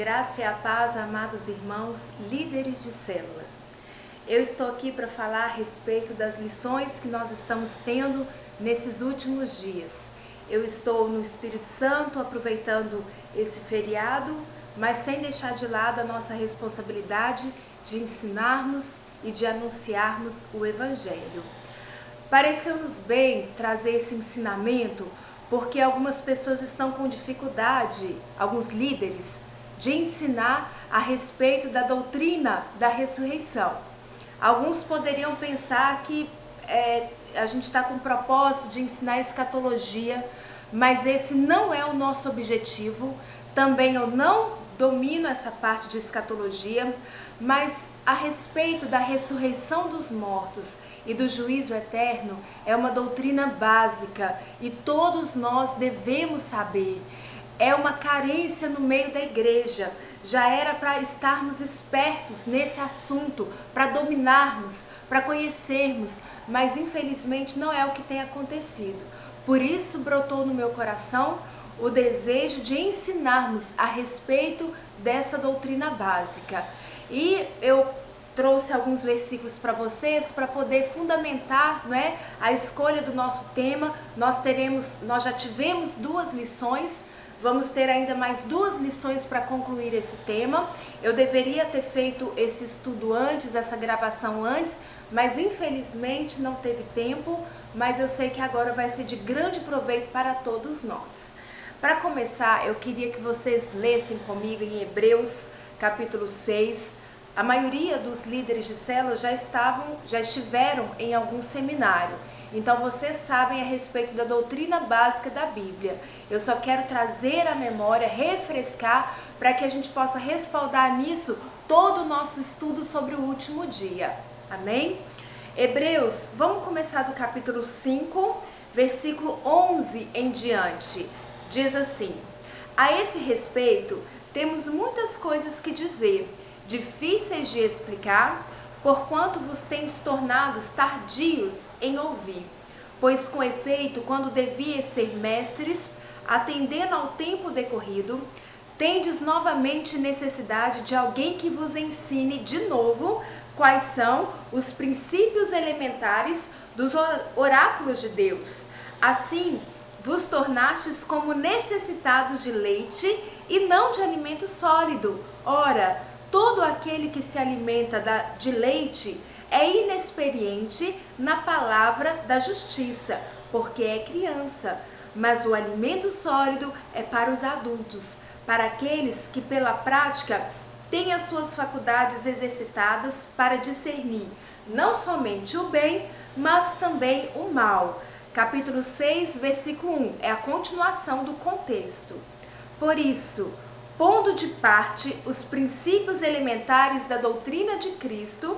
Graça e a paz, amados irmãos, líderes de célula. Eu estou aqui para falar a respeito das lições que nós estamos tendo nesses últimos dias. Eu estou no Espírito Santo aproveitando esse feriado, mas sem deixar de lado a nossa responsabilidade de ensinarmos e de anunciarmos o Evangelho. Pareceu-nos bem trazer esse ensinamento porque algumas pessoas estão com dificuldade, alguns líderes, de ensinar a respeito da doutrina da ressurreição. Alguns poderiam pensar que a gente está com o propósito de ensinar escatologia, mas esse não é o nosso objetivo. Também eu não domino essa parte de escatologia, mas a respeito da ressurreição dos mortos e do juízo eterno é uma doutrina básica e todos nós devemos saber. É uma carência no meio da igreja. Já era para estarmos espertos nesse assunto, para dominarmos, para conhecermos, mas infelizmente não é o que tem acontecido. Por isso brotou no meu coração o desejo de ensinarmos a respeito dessa doutrina básica. E eu trouxe alguns versículos para vocês para poder fundamentar, a escolha do nosso tema. Nós já tivemos 2 lições, vamos ter ainda mais 2 lições para concluir esse tema. Eu deveria ter feito esse estudo antes, essa gravação antes, mas infelizmente não teve tempo, mas eu sei que agora vai ser de grande proveito para todos nós. Para começar, eu queria que vocês lessem comigo em Hebreus, capítulo 6. A maioria dos líderes de célula já estiveram em algum seminário. Então vocês sabem a respeito da doutrina básica da Bíblia. Eu só quero trazer à memória, refrescar, para que a gente possa respaldar nisso todo o nosso estudo sobre o último dia. Amém? Hebreus, vamos começar do capítulo 5, versículo 11 em diante. Diz assim: a esse respeito, temos muitas coisas que dizer, difíceis de explicar, porquanto vos tendes tornados tardios em ouvir. Pois com efeito, quando devíeis ser mestres, atendendo ao tempo decorrido, tendes novamente necessidade de alguém que vos ensine de novo quais são os princípios elementares dos oráculos de Deus. Assim, vos tornastes como necessitados de leite e não de alimento sólido. Ora, todo aquele que se alimenta de leite é inexperiente na palavra da justiça, porque é criança. Mas o alimento sólido é para os adultos, para aqueles que pela prática têm as suas faculdades exercitadas para discernir não somente o bem, mas também o mal. Capítulo 6, versículo 1, é a continuação do contexto. Por isso, pondo de parte os princípios elementares da doutrina de Cristo,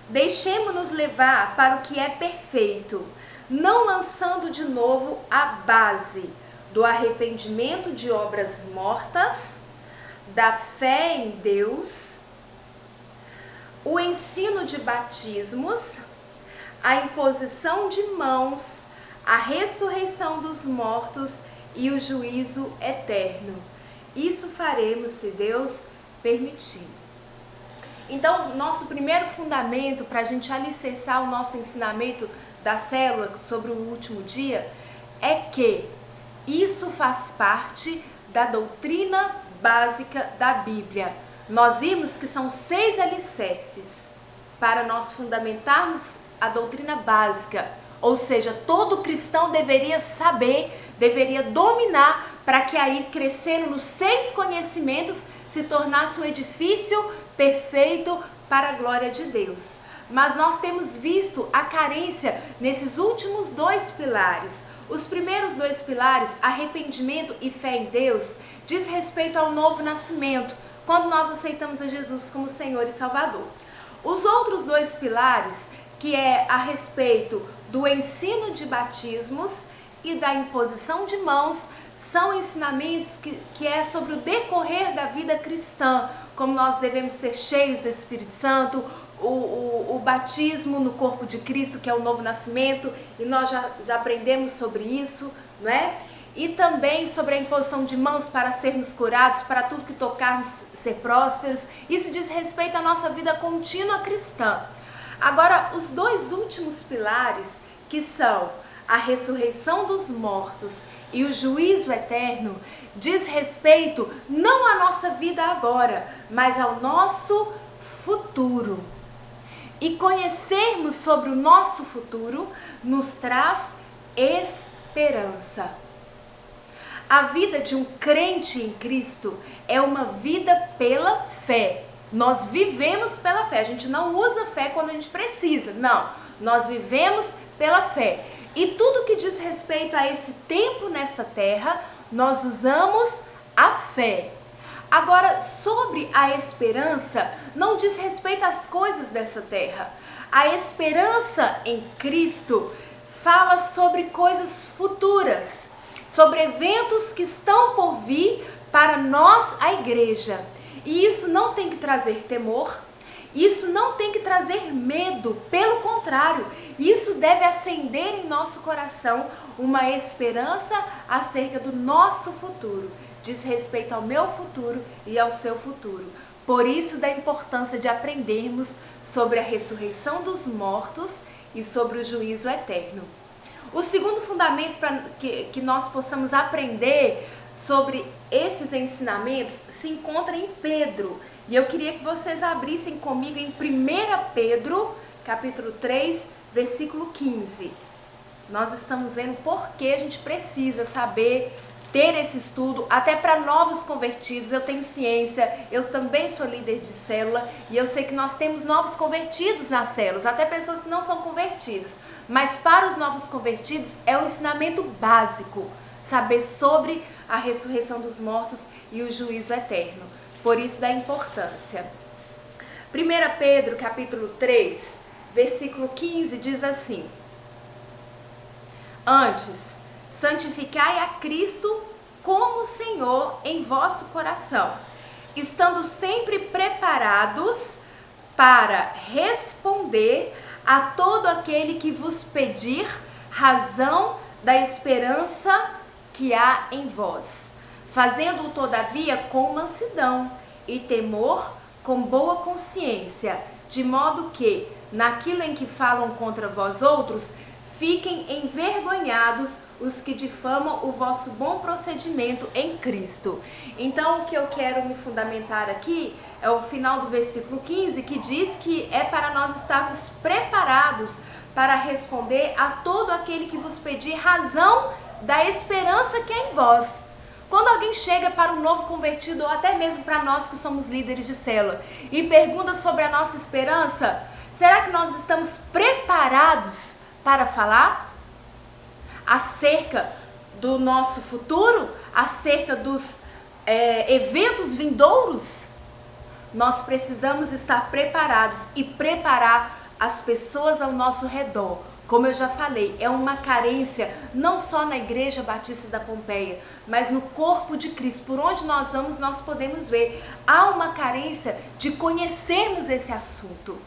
deixemo-nos levar para o que é perfeito, não lançando de novo a base do arrependimento de obras mortas, da fé em Deus, o ensino de batismos, a imposição de mãos, a ressurreição dos mortos e o juízo eterno. Isso faremos se Deus permitir. Então, nosso primeiro fundamento para a gente alicerçar o nosso ensinamento da célula sobre o último dia é que isso faz parte da doutrina básica da Bíblia. Nós vimos que são 6 alicerces para nós fundamentarmos a doutrina básica, ou seja, todo cristão deveria saber, deveria dominar, para que aí, crescendo nos 6 conhecimentos, se tornasse um edifício perfeito para a glória de Deus. Mas nós temos visto a carência nesses últimos 2 pilares. Os primeiros 2 pilares, arrependimento e fé em Deus, diz respeito ao novo nascimento, quando nós aceitamos a Jesus como Senhor e Salvador. Os outros 2 pilares, que é a respeito do ensino de batismos e da imposição de mãos, são ensinamentos que é sobre o decorrer da vida cristã, como nós devemos ser cheios do Espírito Santo, o batismo no corpo de Cristo, que é o novo nascimento, e nós já aprendemos sobre isso, não é? e também sobre a imposição de mãos para sermos curados, para tudo que tocarmos ser prósperos. Isso diz respeito à nossa vida contínua cristã. Agora, os dois últimos pilares, que são a ressurreição dos mortos e o juízo eterno, diz respeito não à nossa vida agora, mas ao nosso futuro. E conhecermos sobre o nosso futuro nos traz esperança. A vida de um crente em Cristo é uma vida pela fé. Nós vivemos pela fé. A gente não usa fé quando a gente precisa. Não, nós vivemos pela fé. E tudo que diz respeito a esse tempo nesta terra, nós usamos a fé. Agora, sobre a esperança, não diz respeito às coisas dessa terra. A esperança em Cristo fala sobre coisas futuras, sobre eventos que estão por vir para nós, a igreja. E isso não tem que trazer temor, isso não tem que trazer medo, pelo contrário, isso deve acender em nosso coração uma esperança acerca do nosso futuro. Diz respeito ao meu futuro e ao seu futuro. Por isso da importância de aprendermos sobre a ressurreição dos mortos e sobre o juízo eterno. O segundo fundamento para que nós possamos aprender sobre esses ensinamentos se encontra em Pedro. E eu queria que vocês abrissem comigo em 1 Pedro, capítulo 3, versículo 15. Nós estamos vendo por que a gente precisa saber ter esse estudo, até para novos convertidos. Eu tenho ciência, eu também sou líder de célula e eu sei que nós temos novos convertidos nas células, até pessoas que não são convertidas. Mas para os novos convertidos é um ensinamento básico, saber sobre a ressurreição dos mortos e o juízo eterno. Por isso da importância. 1 Pedro capítulo 3, versículo 15 diz assim: Antes, santificai a Cristo como Senhor em vosso coração, estando sempre preparados para responder a todo aquele que vos pedir razão da esperança que há em vós, fazendo-o todavia com mansidão e temor, com boa consciência, de modo que, naquilo em que falam contra vós outros, fiquem envergonhados os que difamam o vosso bom procedimento em Cristo. Então, o que eu quero me fundamentar aqui é o final do versículo 15, que diz que é para nós estarmos preparados para responder a todo aquele que vos pedir razão da esperança que é em vós. Quando alguém chega para um novo convertido, ou até mesmo para nós que somos líderes de célula, e pergunta sobre a nossa esperança, será que nós estamos preparados para falar acerca do nosso futuro, acerca dos eventos vindouros? Nós precisamos estar preparados e preparar as pessoas ao nosso redor. Como eu já falei, é uma carência não só na Igreja Batista da Pompeia, mas no corpo de Cristo. Por onde nós vamos, nós podemos ver. Há uma carência de conhecermos esse assunto.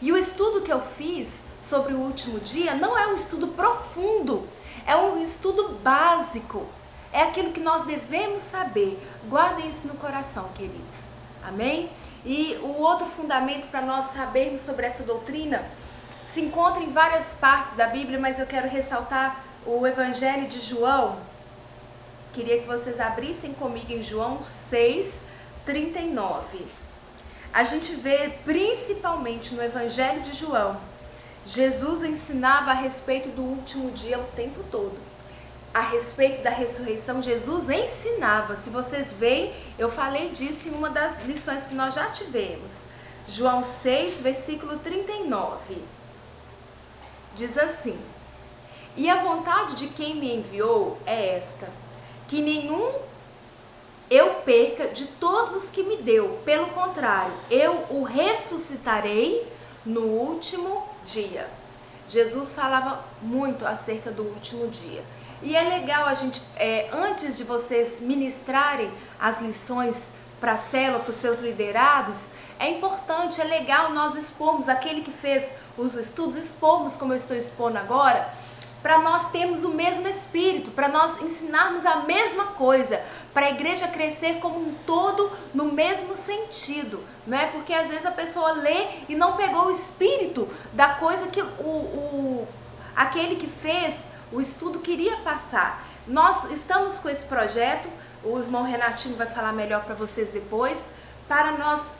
E o estudo que eu fiz sobre o último dia não é um estudo profundo, é um estudo básico. É aquilo que nós devemos saber. Guardem isso no coração, queridos. Amém? E o outro fundamento para nós sabermos sobre essa doutrina se encontra em várias partes da Bíblia, mas eu quero ressaltar o Evangelho de João. Queria que vocês abrissem comigo em João 6, 39. A gente vê principalmente no Evangelho de João, Jesus ensinava a respeito do último dia o tempo todo. A respeito da ressurreição, Jesus ensinava. Se vocês veem, eu falei disso em uma das lições que nós já tivemos. João 6, versículo 39. Diz assim: E a vontade de quem me enviou é esta, que nenhum eu perca de todos os que me deu. Pelo contrário, eu o ressuscitarei no último dia. Jesus falava muito acerca do último dia. E é legal a gente, antes de vocês ministrarem as lições para a célula, para os seus liderados, é importante, é legal nós expormos, aquele que fez os estudos, expormos como eu estou expondo agora, para nós termos o mesmo espírito, para nós ensinarmos a mesma coisa, para a igreja crescer como um todo no mesmo sentido, não é? Porque às vezes a pessoa lê e não pegou o espírito da coisa que aquele que fez o estudo queria passar. Nós estamos com esse projeto, o irmão Renatinho vai falar melhor para vocês depois, para nós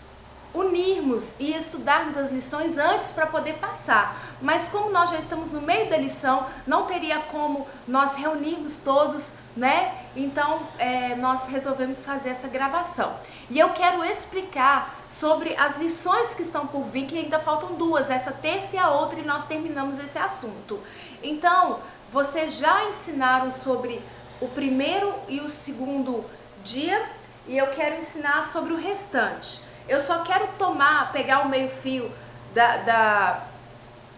unirmos e estudarmos as lições antes para poder passar. Mas como nós já estamos no meio da lição, não teria como nós reunirmos todos, né? Então nós resolvemos fazer essa gravação. E eu quero explicar sobre as lições que estão por vir, que ainda faltam duas, essa terça e a outra, e nós terminamos esse assunto. Então, vocês já ensinaram sobre o primeiro e o segundo dia, e eu quero ensinar sobre o restante. Eu só quero pegar o meio-fio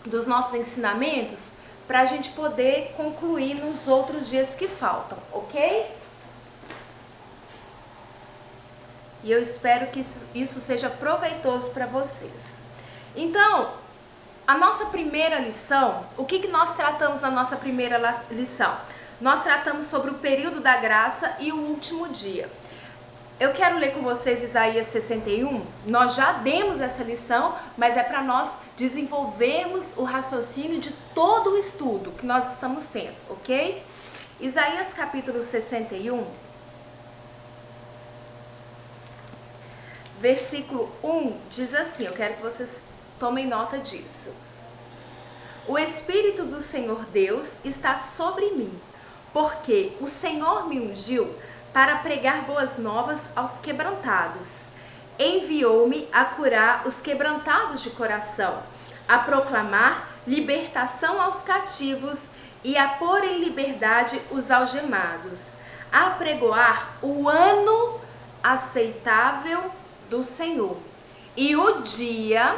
dos nossos ensinamentos para a gente poder concluir nos outros dias que faltam, ok? E eu espero que isso seja proveitoso para vocês. Então, a nossa primeira lição, o que nós tratamos na nossa primeira lição? Nós tratamos sobre o período da graça e o último dia. Eu quero ler com vocês Isaías 61, nós já demos essa lição, mas é para nós desenvolvermos o raciocínio de todo o estudo que nós estamos tendo, ok? Isaías capítulo 61, versículo 1 diz assim, eu quero que vocês tomem nota disso. O Espírito do Senhor Deus está sobre mim, porque o Senhor me ungiu para pregar boas novas aos quebrantados. Enviou-me a curar os quebrantados de coração, a proclamar libertação aos cativos e a pôr em liberdade os algemados, a apregoar o ano aceitável do Senhor e o dia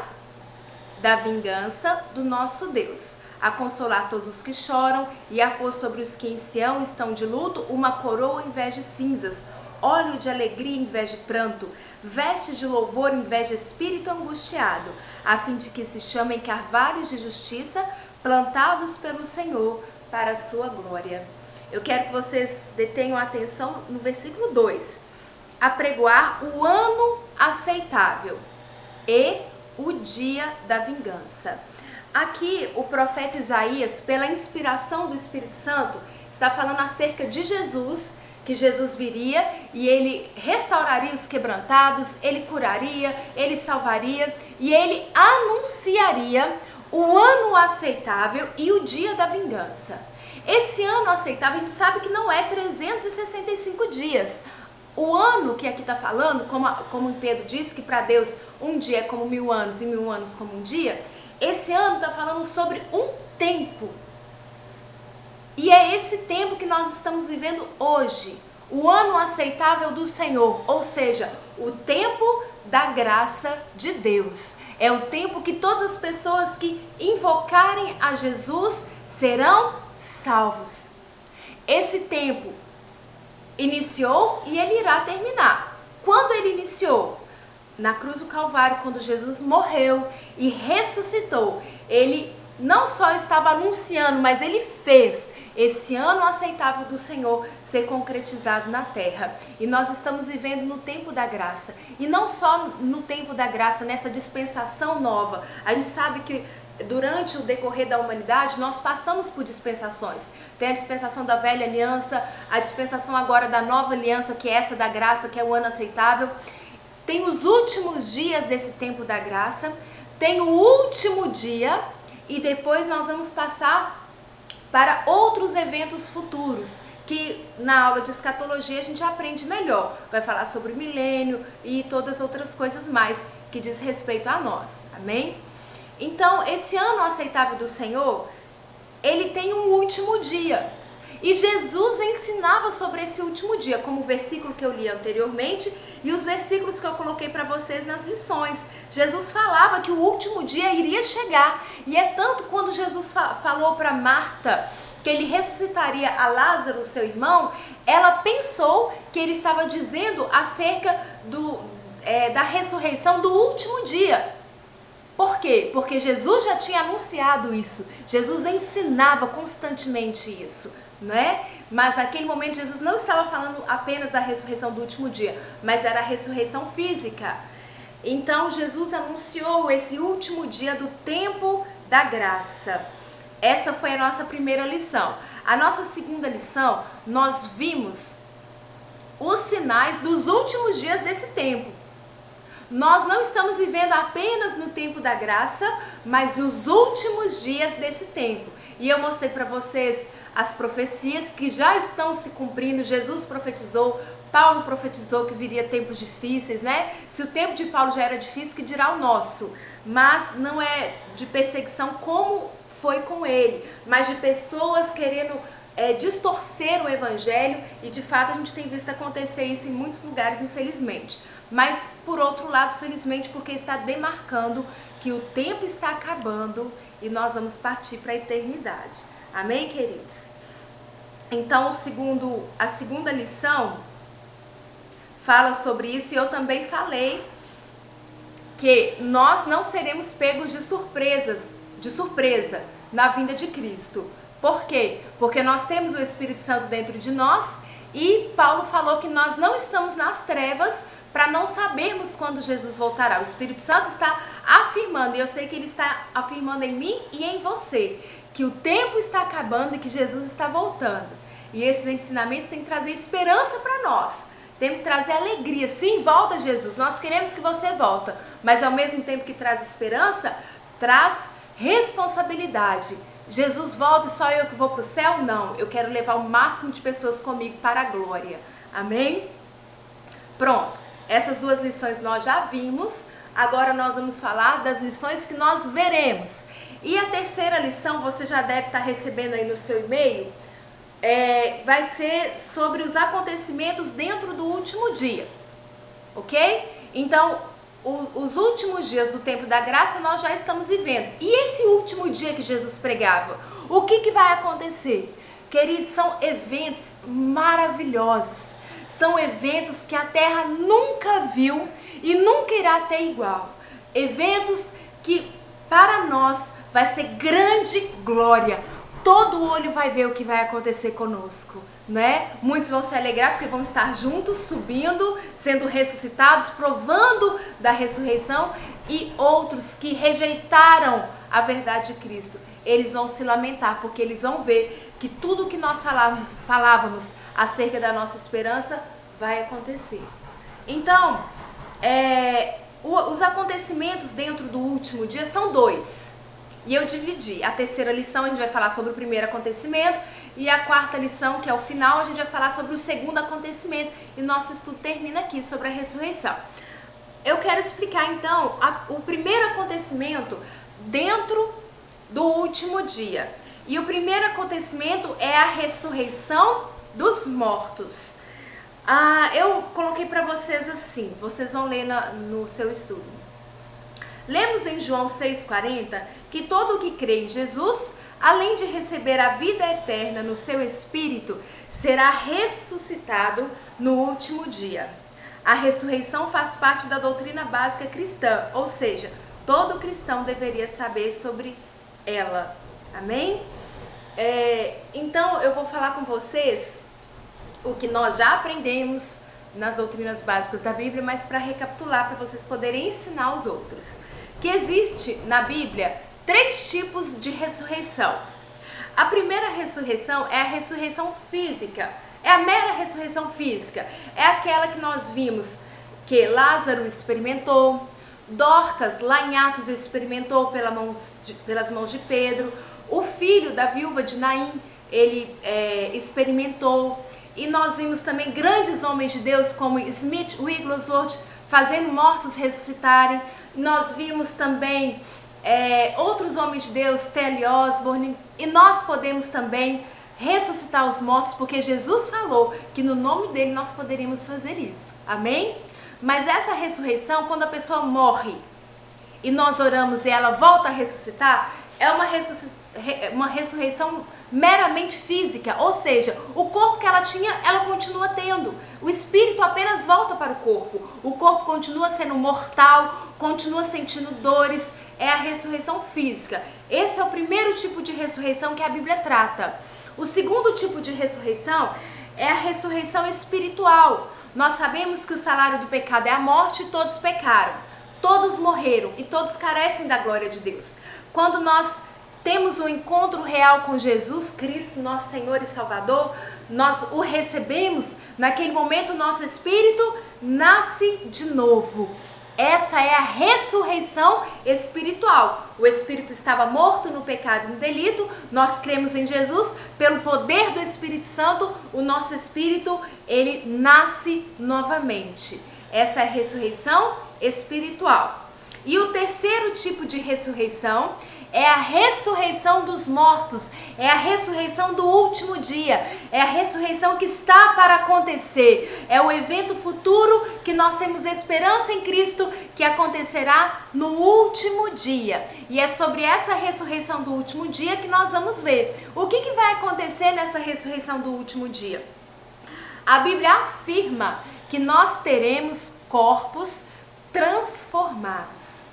da vingança do nosso Deus, a consolar todos os que choram e a pôr sobre os que em Sião estão de luto uma coroa em vez de cinzas, óleo de alegria em vez de pranto, vestes de louvor em vez de espírito angustiado, a fim de que se chamem carvalhos de justiça, plantados pelo Senhor para a sua glória. Eu quero que vocês detenham a atenção no versículo 2. Apregoar o ano aceitável e o dia da vingança. Aqui o profeta Isaías, pela inspiração do Espírito Santo, está falando acerca de Jesus, que Jesus viria e ele restauraria os quebrantados, ele curaria, ele salvaria e ele anunciaria o ano aceitável e o dia da vingança. Esse ano aceitável a gente sabe que não é 365 dias. O ano que aqui está falando, como Pedro disse, que para Deus um dia é como 1000 anos e 1000 anos como um dia, esse ano está falando sobre um tempo. E é esse tempo que nós estamos vivendo hoje. O ano aceitável do Senhor, ou seja, o tempo da graça de Deus. É o tempo que todas as pessoas que invocarem a Jesus serão salvos. Esse tempo iniciou e ele irá terminar. Quando ele iniciou? Na cruz do Calvário, quando Jesus morreu e ressuscitou. Ele não só estava anunciando, mas ele fez esse ano aceitável do Senhor ser concretizado na terra. E nós estamos vivendo no tempo da graça. E não só no tempo da graça, nessa dispensação nova. A gente sabe que durante o decorrer da humanidade, nós passamos por dispensações. Tem a dispensação da velha aliança, a dispensação agora da nova aliança, que é essa da graça, que é o ano aceitável. Tem os últimos dias desse tempo da graça, tem o último dia e depois nós vamos passar para outros eventos futuros, que na aula de escatologia a gente aprende melhor. Vai falar sobre o milênio e todas as outras coisas mais que diz respeito a nós. Amém? Então, esse ano aceitável do Senhor, ele tem um último dia. E Jesus ensinava sobre esse último dia, como o versículo que eu li anteriormente e os versículos que eu coloquei para vocês nas lições. Jesus falava que o último dia iria chegar. E é tanto quando Jesus falou para Marta que ele ressuscitaria a Lázaro, seu irmão, ela pensou que ele estava dizendo acerca da ressurreição do último dia. Por quê? Porque Jesus já tinha anunciado isso. Jesus ensinava constantemente isso, não é? Mas naquele momento Jesus não estava falando apenas da ressurreição do último dia, mas era a ressurreição física. Então Jesus anunciou esse último dia do tempo da graça. Essa foi a nossa primeira lição. A nossa segunda lição, nós vimos os sinais dos últimos dias desse tempo. Nós não estamos vivendo apenas no tempo da graça, mas nos últimos dias desse tempo. E eu mostrei para vocês as profecias que já estão se cumprindo. Jesus profetizou, Paulo profetizou que viria tempos difíceis, né? Se o tempo de Paulo já era difícil, que dirá o nosso? Mas não é de perseguição como foi com ele, mas de pessoas querendo distorcer o evangelho, e de fato a gente tem visto acontecer isso em muitos lugares, infelizmente. Mas por outro lado, felizmente, porque está demarcando que o tempo está acabando e nós vamos partir para a eternidade. Amém, queridos? Então a segunda lição fala sobre isso, e eu também falei que nós não seremos pegos de surpresa na vinda de Cristo. Por quê? Porque nós temos o Espírito Santo dentro de nós, e Paulo falou que nós não estamos nas trevas para não sabermos quando Jesus voltará. O Espírito Santo está afirmando, e eu sei que ele está afirmando em mim e em você, que o tempo está acabando e que Jesus está voltando. E esses ensinamentos têm que trazer esperança para nós. Temos que trazer alegria. Sim, volta Jesus, nós queremos que você volta. Mas ao mesmo tempo que traz esperança, traz responsabilidade. Jesus volta e só eu que vou para o céu? Não, eu quero levar o máximo de pessoas comigo para a glória. Amém? Pronto, essas duas lições nós já vimos. Agora nós vamos falar das lições que nós veremos. E a terceira lição, você já deve estar recebendo aí no seu e-mail, vai ser sobre os acontecimentos dentro do último dia, ok? Então, os últimos dias do tempo da graça nós já estamos vivendo. E esse último dia que Jesus pregava, o que vai acontecer? Queridos, são eventos maravilhosos. São eventos que a terra nunca viu e nunca irá ter igual. Eventos que para nós vai ser grande glória. Todo olho vai ver o que vai acontecer conosco, né? Muitos vão se alegrar porque vão estar juntos, subindo, sendo ressuscitados, provando da ressurreição, e outros que rejeitaram a verdade de Cristo, eles vão se lamentar porque eles vão ver que tudo o que nós falávamos acerca da nossa esperança vai acontecer. Então, os acontecimentos dentro do último dia são dois. E eu dividi. A terceira lição a gente vai falar sobre o primeiro acontecimento, e a quarta lição, que é o final, a gente vai falar sobre o segundo acontecimento, e nosso estudo termina aqui sobre a ressurreição. Eu quero explicar então o primeiro acontecimento dentro do último dia. E o primeiro acontecimento é a ressurreição dos mortos. Eu coloquei para vocês assim, vocês vão ler no seu estudo. Lemos em João 6,40 que todo o que crê em Jesus, além de receber a vida eterna no seu espírito, será ressuscitado no último dia. A ressurreição faz parte da doutrina básica cristã, ou seja, todo cristão deveria saber sobre ela. Amém? Então eu vou falar com vocês o que nós já aprendemos nas doutrinas básicas da Bíblia, mas para recapitular, para vocês poderem ensinar os outros. Que existe na Bíblia 3 tipos de ressurreição. A primeira ressurreição é a ressurreição física, é a mera ressurreição física, é aquela que nós vimos que Lázaro experimentou, Dorcas lá em Atos experimentou pelas mãos de Pedro, o filho da viúva de Naim, ele experimentou, e nós vimos também grandes homens de Deus como Smith Wigglesworth fazendo mortos ressuscitarem. Nós vimos também outros homens de Deus, T.L. Osborne, e nós podemos também ressuscitar os mortos, porque Jesus falou que no nome dele nós poderíamos fazer isso. Amém? Mas essa ressurreição, quando a pessoa morre e nós oramos e ela volta a ressuscitar, é uma ressurreição meramente física, ou seja, o corpo que ela tinha, ela continua tendo. O espírito apenas volta para o corpo continua sendo mortal, continua sentindo dores, é a ressurreição física. Esse é o primeiro tipo de ressurreição que a Bíblia trata. O segundo tipo de ressurreição é a ressurreição espiritual. Nós sabemos que o salário do pecado é a morte e todos pecaram. Todos morreram e todos carecem da glória de Deus. Quando nós temos um encontro real com Jesus Cristo, nosso Senhor e Salvador, nós o recebemos, naquele momento o nosso espírito nasce de novo. Essa é a ressurreição espiritual. O espírito estava morto no pecado e no delito, nós cremos em Jesus, pelo poder do Espírito Santo, o nosso espírito, ele nasce novamente. Essa é a ressurreição espiritual. E o terceiro tipo de ressurreição é a ressurreição dos mortos, é a ressurreição do último dia, é a ressurreição que está para acontecer, é o evento futuro que nós temos esperança em Cristo que acontecerá no último dia. E é sobre essa ressurreição do último dia que nós vamos ver. O que vai acontecer nessa ressurreição do último dia? A Bíblia afirma que nós teremos corpos transformados.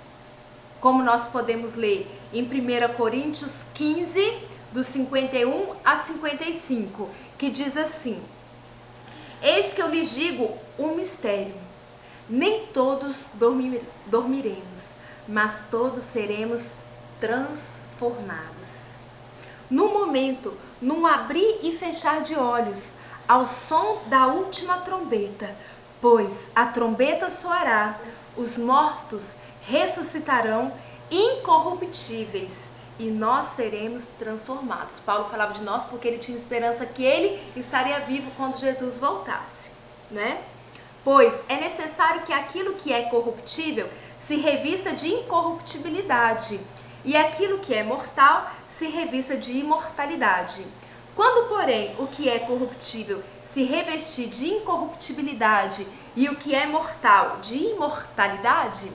Como nós podemos ler em 1 Coríntios 15, do 51 a 55, que diz assim: Eis que eu lhes digo um mistério, nem todos dormiremos, mas todos seremos transformados. No momento, num abrir e fechar de olhos, ao som da última trombeta, pois a trombeta soará, os mortos ressuscitarão incorruptíveis e nós seremos transformados. Paulo falava de nós porque ele tinha esperança que ele estaria vivo quando Jesus voltasse, né? Pois é necessário que aquilo que é corruptível se revista de incorruptibilidade e aquilo que é mortal se revista de imortalidade. Quando, porém, o que é corruptível se revestir de incorruptibilidade e o que é mortal de imortalidade,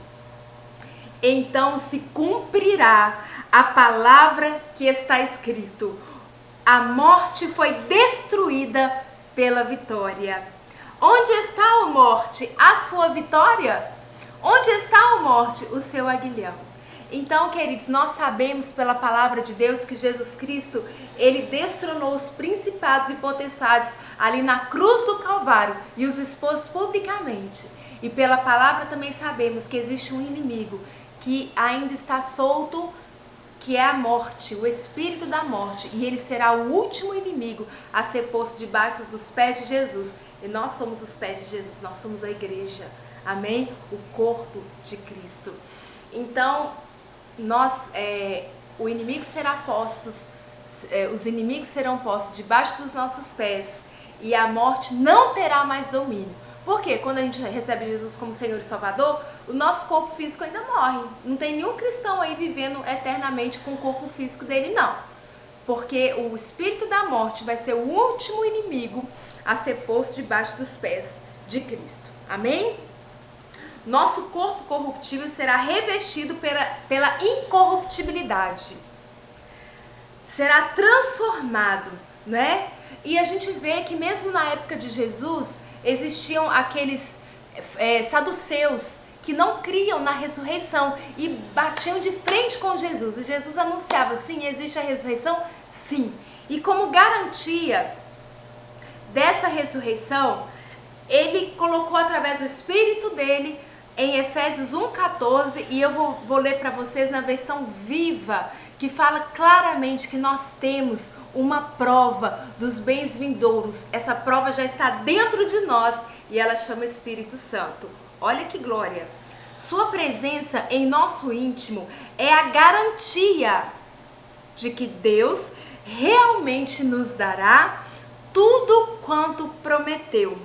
então se cumprirá a palavra que está escrito: a morte foi destruída pela vitória. Onde está a morte? A sua vitória? Onde está a morte? O seu aguilhão. Então, queridos, nós sabemos pela palavra de Deus que Jesus Cristo, ele destronou os principados e potestades ali na cruz do Calvário e os expôs publicamente. E pela palavra também sabemos que existe um inimigo que ainda está solto, que é a morte, o espírito da morte, e ele será o último inimigo a ser posto debaixo dos pés de Jesus. E nós somos os pés de Jesus, nós somos a igreja, amém? O corpo de Cristo. Então, o inimigo será os inimigos serão postos debaixo dos nossos pés e a morte não terá mais domínio. Porque quando a gente recebe Jesus como Senhor e Salvador, o nosso corpo físico ainda morre. Não tem nenhum cristão aí vivendo eternamente com o corpo físico dele, não. Porque o espírito da morte vai ser o último inimigo a ser posto debaixo dos pés de Cristo. Amém? Nosso corpo corruptível será revestido pela incorruptibilidade. Será transformado, né? E a gente vê que mesmo na época de Jesus, existiam aqueles saduceus que não criam na ressurreição e batiam de frente com Jesus. E Jesus anunciava: sim, existe a ressurreição? Sim. E como garantia dessa ressurreição, ele colocou através do Espírito dele em Efésios 1,14, e eu vou ler para vocês na versão viva, que fala claramente que nós temos uma prova dos bens vindouros. Essa prova já está dentro de nós e ela chama Espírito Santo. Olha que glória! Sua presença em nosso íntimo é a garantia de que Deus realmente nos dará tudo quanto prometeu.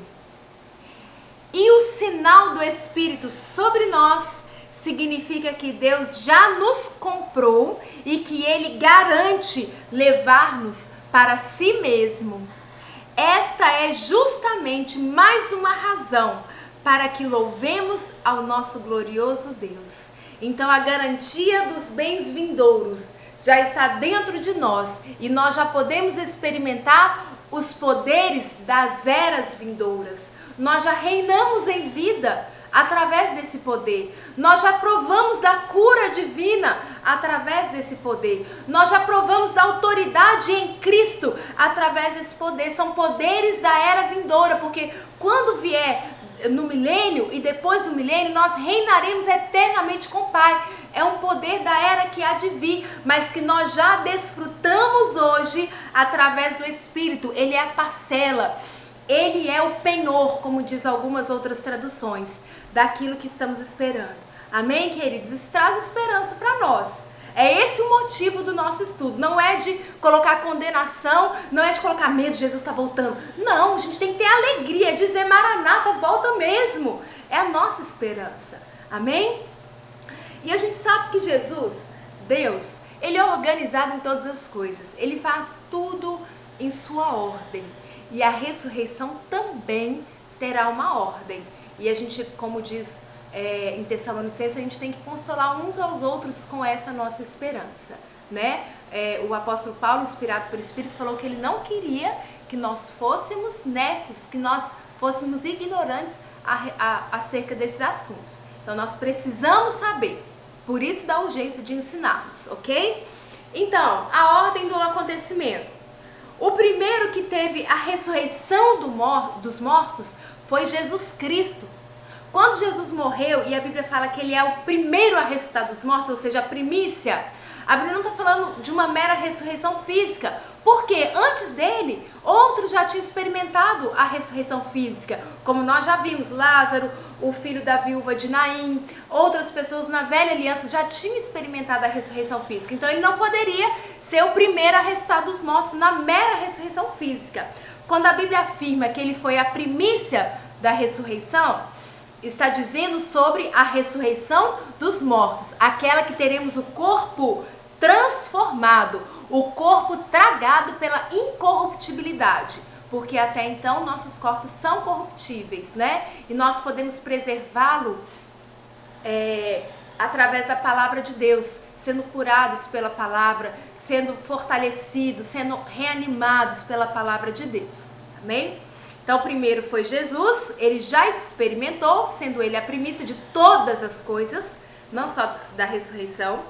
E o sinal do Espírito sobre nós significa que Deus já nos comprou e que Ele garante levar-nos para si mesmo. Esta é justamente mais uma razão para que louvemos ao nosso glorioso Deus. Então a garantia dos bens vindouros já está dentro de nós e nós já podemos experimentar os poderes das eras vindouras. Nós já reinamos em vida através desse poder. Nós já provamos da cura divina através desse poder. Nós já provamos da autoridade em Cristo através desse poder. São poderes da era vindoura, porque quando vier no milênio e depois do milênio, nós reinaremos eternamente com o Pai. É um poder da era que há de vir, mas que nós já desfrutamos hoje através do Espírito. Ele é a parcela, ele é o penhor, como diz algumas outras traduções, daquilo que estamos esperando. Amém, queridos? Isso traz esperança para nós. É esse o motivo do nosso estudo. Não é de colocar condenação, não é de colocar medo, Jesus está voltando. Não, a gente tem que ter alegria, dizer Maranata, volta mesmo. É a nossa esperança. Amém? E a gente sabe que Jesus, Deus, Ele é organizado em todas as coisas. Ele faz tudo em sua ordem. E a ressurreição também terá uma ordem. E a gente, como diz em Tessalonicenses, a gente tem que consolar uns aos outros com essa nossa esperança, né? O apóstolo Paulo, inspirado pelo Espírito, falou que ele não queria que nós fôssemos nécios, que nós fôssemos ignorantes acerca desses assuntos. Então nós precisamos saber, por isso da urgência de ensinarmos, ok? Então, a ordem do acontecimento. O primeiro que teve a ressurreição dos mortos foi Jesus Cristo. Quando Jesus morreu, e a Bíblia fala que ele é o primeiro a ressuscitar dos mortos, ou seja, a primícia, a Bíblia não está falando de uma mera ressurreição física, porque antes dele, outros já tinham experimentado a ressurreição física, como nós já vimos, Lázaro, o filho da viúva de Naim, outras pessoas na velha aliança já tinham experimentado a ressurreição física, então ele não poderia ser o primeiro a ressuscitar dos mortos na mera ressurreição física. Quando a Bíblia afirma que ele foi a primícia da ressurreição, está dizendo sobre a ressurreição dos mortos, aquela que teremos o corpo transformado, o corpo tragado pela incorruptibilidade, porque até então nossos corpos são corruptíveis, né? E nós podemos preservá-lo através da palavra de Deus, sendo curados pela palavra, sendo fortalecidos, sendo reanimados pela palavra de Deus, amém? Então, primeiro foi Jesus, ele já experimentou, sendo ele a primícia de todas as coisas, não só da ressurreição.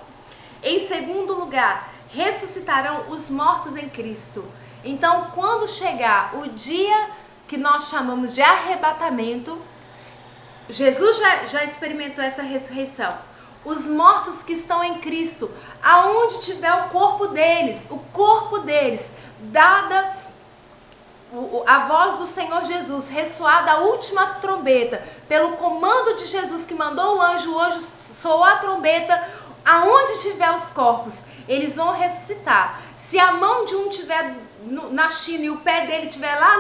Em segundo lugar, ressuscitarão os mortos em Cristo. Então, quando chegar o dia que nós chamamos de arrebatamento, Jesus já experimentou essa ressurreição. Os mortos que estão em Cristo, aonde tiver o corpo deles, dada a voz do Senhor Jesus, ressoada a última trombeta, pelo comando de Jesus que mandou o anjo soou a trombeta, aonde estiver os corpos, eles vão ressuscitar. Se a mão de um estiver na China e o pé dele estiver lá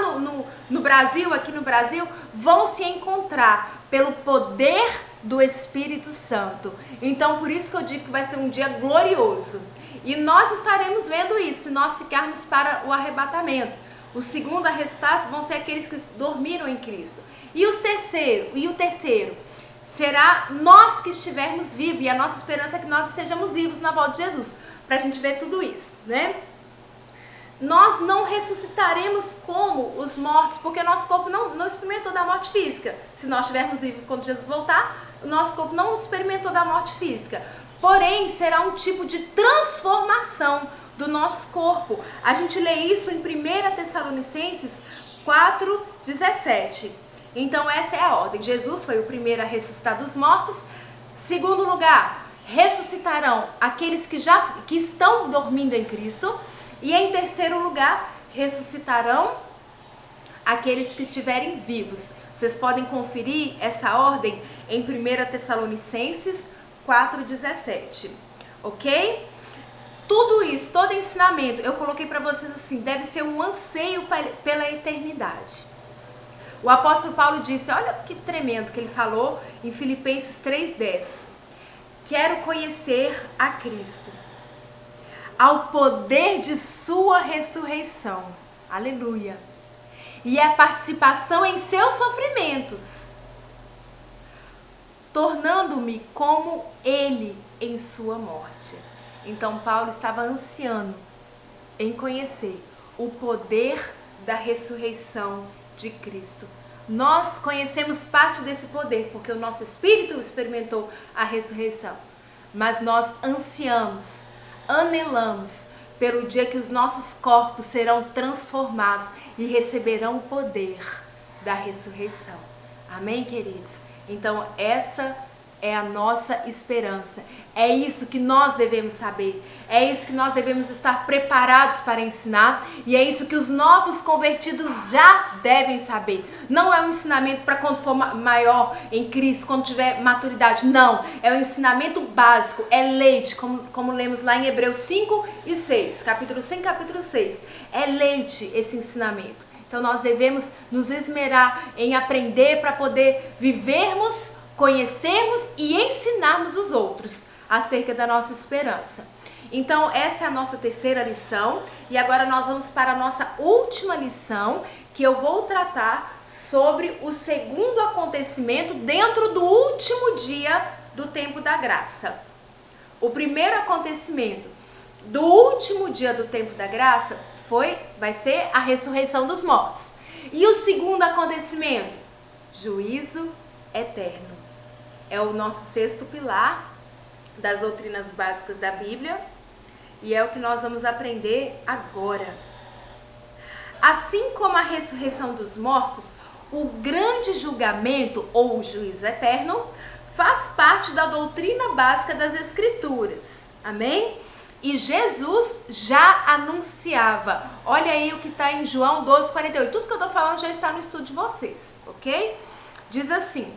no Brasil, aqui no Brasil, vão se encontrar pelo poder do Espírito Santo. Então, por isso que eu digo que vai ser um dia glorioso. E nós estaremos vendo isso, se nós ficarmos para o arrebatamento. O segundo a ressuscitar vão ser aqueles que dormiram em Cristo. E o terceiro será nós que estivermos vivos. E a nossa esperança é que nós estejamos vivos na volta de Jesus. Para a gente ver tudo isso, né? Nós não ressuscitaremos como os mortos, porque o nosso corpo não experimentou da morte física. Se nós estivermos vivos quando Jesus voltar, o nosso corpo não experimentou da morte física. Porém, será um tipo de transformação do nosso corpo. A gente lê isso em 1 Tessalonicenses 4:17. Então essa é a ordem. Jesus foi o primeiro a ressuscitar dos mortos. Segundo lugar, ressuscitarão aqueles que estão dormindo em Cristo. E em terceiro lugar, ressuscitarão aqueles que estiverem vivos. Vocês podem conferir essa ordem em 1 Tessalonicenses 4:17. Ok? Tudo isso, todo ensinamento, eu coloquei para vocês assim, deve ser um anseio pela eternidade. O apóstolo Paulo disse, olha que tremendo que ele falou em Filipenses 3:10. Quero conhecer a Cristo, ao poder de sua ressurreição, aleluia, e a participação em seus sofrimentos, tornando-me como ele em sua morte. Então Paulo estava ansiando em conhecer o poder da ressurreição de Cristo, nós conhecemos parte desse poder, porque o nosso espírito experimentou a ressurreição. Mas nós ansiamos, anelamos pelo dia que os nossos corpos serão transformados e receberão o poder da ressurreição. Amém, queridos? Então, essa é a nossa esperança. É isso que nós devemos saber. É isso que nós devemos estar preparados para ensinar. E é isso que os novos convertidos já devem saber. Não é um ensinamento para quando for maior em Cristo, quando tiver maturidade. Não. É um ensinamento básico. É leite, como lemos lá em Hebreus 5 e 6. Capítulo 5 e capítulo 6. É leite esse ensinamento. Então nós devemos nos esmerar em aprender para poder vivermos, conhecermos e ensinarmos os outros acerca da nossa esperança. Então essa é a nossa terceira lição e agora nós vamos para a nossa última lição, que eu vou tratar sobre o segundo acontecimento dentro do último dia do tempo da graça. O primeiro acontecimento do último dia do tempo da graça vai ser a ressurreição dos mortos. E o segundo acontecimento, juízo eterno. É o nosso sexto pilar das doutrinas básicas da Bíblia e é o que nós vamos aprender agora. Assim como a ressurreição dos mortos, o grande julgamento ou o juízo eterno faz parte da doutrina básica das Escrituras. Amém? E Jesus já anunciava. Olha aí o que está em João 12:48. Tudo que eu estou falando já está no estudo de vocês, ok? Diz assim: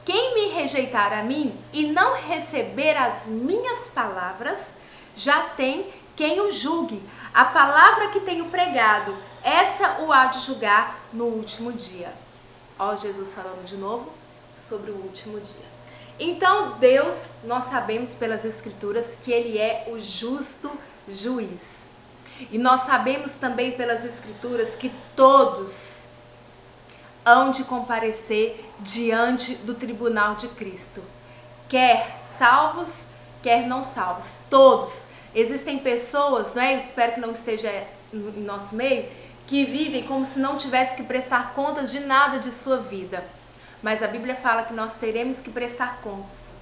quem me rejeitar a mim e não receber as minhas palavras, já tem quem o julgue. A palavra que tenho pregado, essa o há de julgar no último dia. Ó, Jesus falando de novo sobre o último dia. Então Deus, nós sabemos pelas Escrituras que Ele é o justo juiz. E nós sabemos também pelas Escrituras que todos hão de comparecer diante do tribunal de Cristo. Quer salvos, quer não salvos. Todos. Existem pessoas, não é? Eu espero que não esteja em nosso meio, que vivem como se não tivesse que prestar contas de nada de sua vida. Mas a Bíblia fala que nós teremos que prestar contas.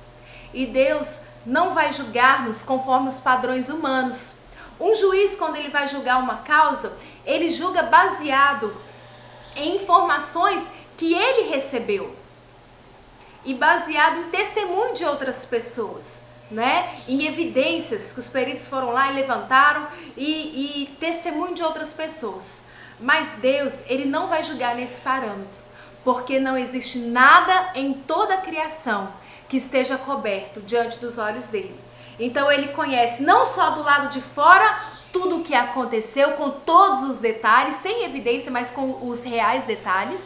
E Deus não vai julgar-nos conforme os padrões humanos. Um juiz, quando ele vai julgar uma causa, ele julga baseado em informações que ele recebeu. E baseado em testemunho de outras pessoas, né? Em evidências que os peritos foram lá e levantaram e testemunho de outras pessoas. Mas Deus, ele não vai julgar nesse parâmetro. Porque não existe nada em toda a criação que esteja coberto diante dos olhos dele. Então ele conhece não só do lado de fora tudo o que aconteceu, com todos os detalhes, sem evidência, mas com os reais detalhes.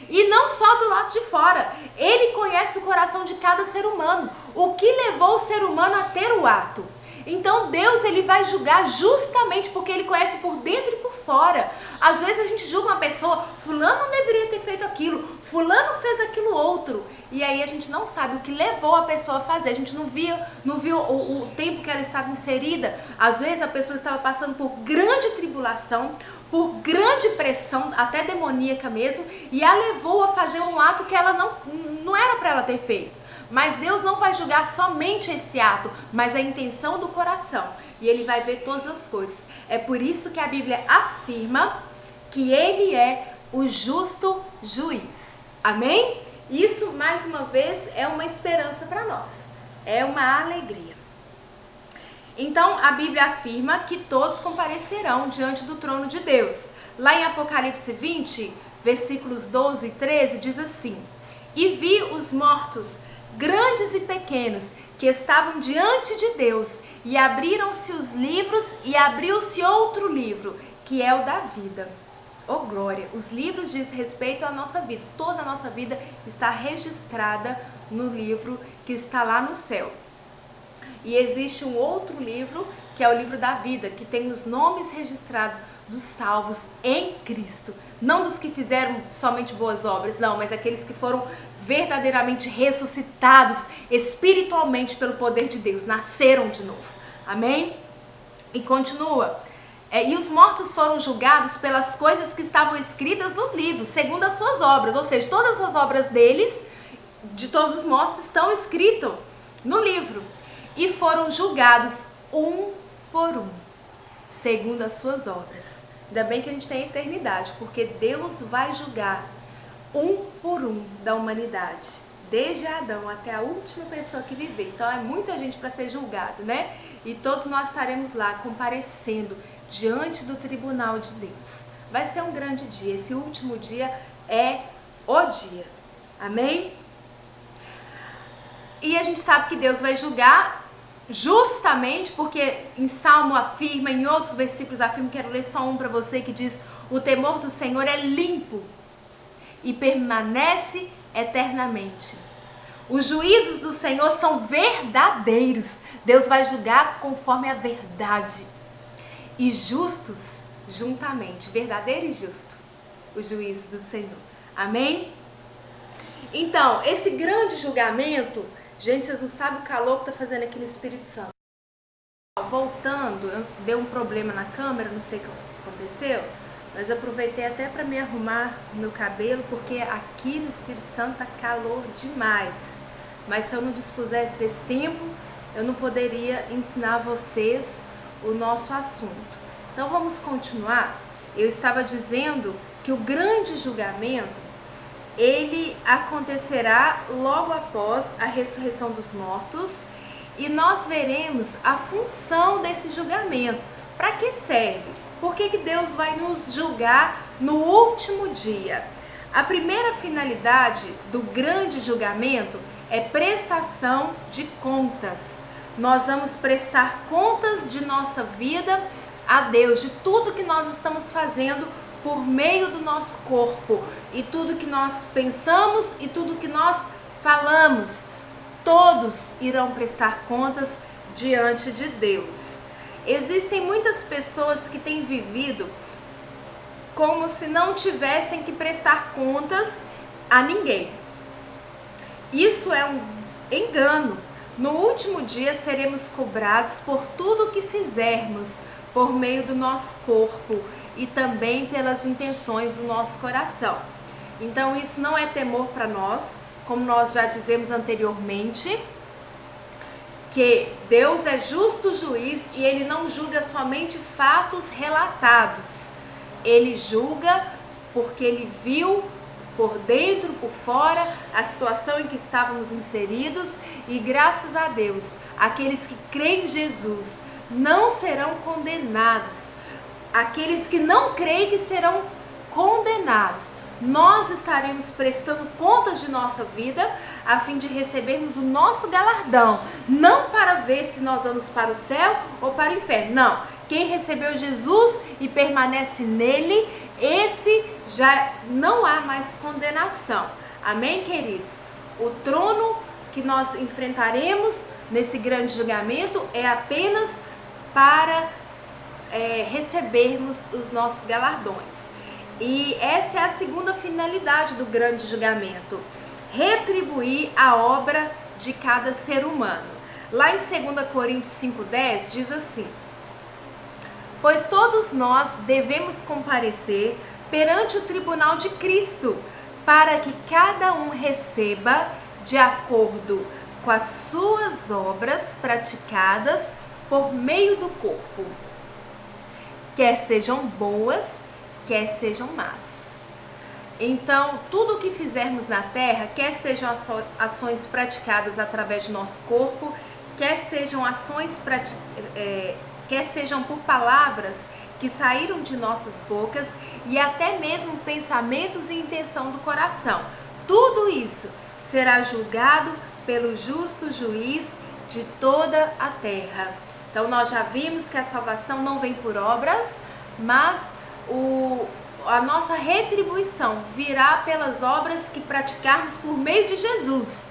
E não só do lado de fora, ele conhece o coração de cada ser humano, o que levou o ser humano a ter o ato. Então Deus, ele vai julgar justamente porque ele conhece por dentro e por fora. Às vezes a gente julga uma pessoa, fulano não deveria ter feito aquilo, fulano fez aquilo outro. E aí a gente não sabe o que levou a pessoa a fazer, a gente não viu o tempo que ela estava inserida. Às vezes a pessoa estava passando por grande tribulação, por grande pressão, até demoníaca mesmo, e a levou a fazer um ato que ela não era para ela ter feito. Mas Deus não vai julgar somente esse ato, mas a intenção do coração. E Ele vai ver todas as coisas. É por isso que a Bíblia afirma que Ele é o justo juiz. Amém? Isso, mais uma vez, é uma esperança para nós. É uma alegria. Então, a Bíblia afirma que todos comparecerão diante do trono de Deus. Lá em Apocalipse 20, versículos 12 e 13, diz assim: e vi os mortos, grandes e pequenos, que estavam diante de Deus, e abriram-se os livros, e abriu-se outro livro, que é o da vida. Oh glória! Os livros diz respeito à nossa vida. Toda a nossa vida está registrada no livro que está lá no céu. E existe um outro livro, que é o livro da vida, que tem os nomes registrados dos salvos em Cristo. Não dos que fizeram somente boas obras, não, mas aqueles que foram verdadeiramente ressuscitados espiritualmente pelo poder de Deus, nasceram de novo. Amém? E continua. E os mortos foram julgados pelas coisas que estavam escritas nos livros, segundo as suas obras. Ou seja, todas as obras deles, de todos os mortos, estão escritas no livro. E foram julgados um por um, segundo as suas obras. Ainda bem que a gente tem a eternidade, porque Deus vai julgar um por um da humanidade, desde Adão até a última pessoa que viver. Então é muita gente para ser julgado, né? E todos nós estaremos lá comparecendo diante do tribunal de Deus. Vai ser um grande dia. Esse último dia é o dia. Amém? E a gente sabe que Deus vai julgar justamente porque em Salmo afirma, em outros versículos afirma, quero ler só um para você, que diz: o temor do Senhor é limpo e permanece eternamente. Os juízos do Senhor são verdadeiros. Deus vai julgar conforme a verdade. E justos juntamente, verdadeiro e justo, o juízo do Senhor. Amém? Então, esse grande julgamento, gente, vocês não sabem o calor que está fazendo aqui no Espírito Santo. Voltando, deu um problema na câmera, não sei o que aconteceu, mas eu aproveitei até para me arrumar o meu cabelo, porque aqui no Espírito Santo está calor demais. Mas se eu não dispusesse desse tempo, eu não poderia ensinar a vocês o nosso assunto. Então vamos continuar. Eu estava dizendo que o grande julgamento, ele acontecerá logo após a ressurreição dos mortos, e nós veremos a função desse julgamento. Para que serve? Por que Deus vai nos julgar no último dia? A primeira finalidade do grande julgamento é prestação de contas. Nós vamos prestar contas de nossa vida a Deus, de tudo que nós estamos fazendo por meio do nosso corpo, e tudo que nós pensamos e tudo que nós falamos. Todos irão prestar contas diante de Deus. Existem muitas pessoas que têm vivido como se não tivessem que prestar contas a ninguém. Isso é um engano. No último dia seremos cobrados por tudo o que fizermos por meio do nosso corpo e também pelas intenções do nosso coração. Então isso não é temor para nós, como nós já dizemos anteriormente, que Deus é justo juiz e Ele não julga somente fatos relatados. Ele julga porque Ele viu por dentro, por fora, a situação em que estávamos inseridos, e graças a Deus, aqueles que creem em Jesus não serão condenados. Aqueles que não creem que serão condenados. Nós estaremos prestando contas de nossa vida a fim de recebermos o nosso galardão, não para ver se nós vamos para o céu ou para o inferno. Não, quem recebeu Jesus e permanece nele, esse já não há mais condenação. Amém, queridos? O trono que nós enfrentaremos nesse grande julgamento é apenas para recebermos os nossos galardões. E essa é a segunda finalidade do grande julgamento: retribuir a obra de cada ser humano. Lá em 2 Coríntios 5,10 diz assim: pois todos nós devemos comparecer perante o tribunal de Cristo, para que cada um receba de acordo com as suas obras praticadas por meio do corpo, quer sejam boas, quer sejam más. Então, tudo o que fizermos na terra, quer sejam ações praticadas através do nosso corpo, quer sejam quer sejam por palavras que saíram de nossas bocas, e até mesmo pensamentos e intenção do coração, tudo isso será julgado pelo justo juiz de toda a terra. Então nós já vimos que a salvação não vem por obras, mas a nossa retribuição virá pelas obras que praticarmos por meio de Jesus.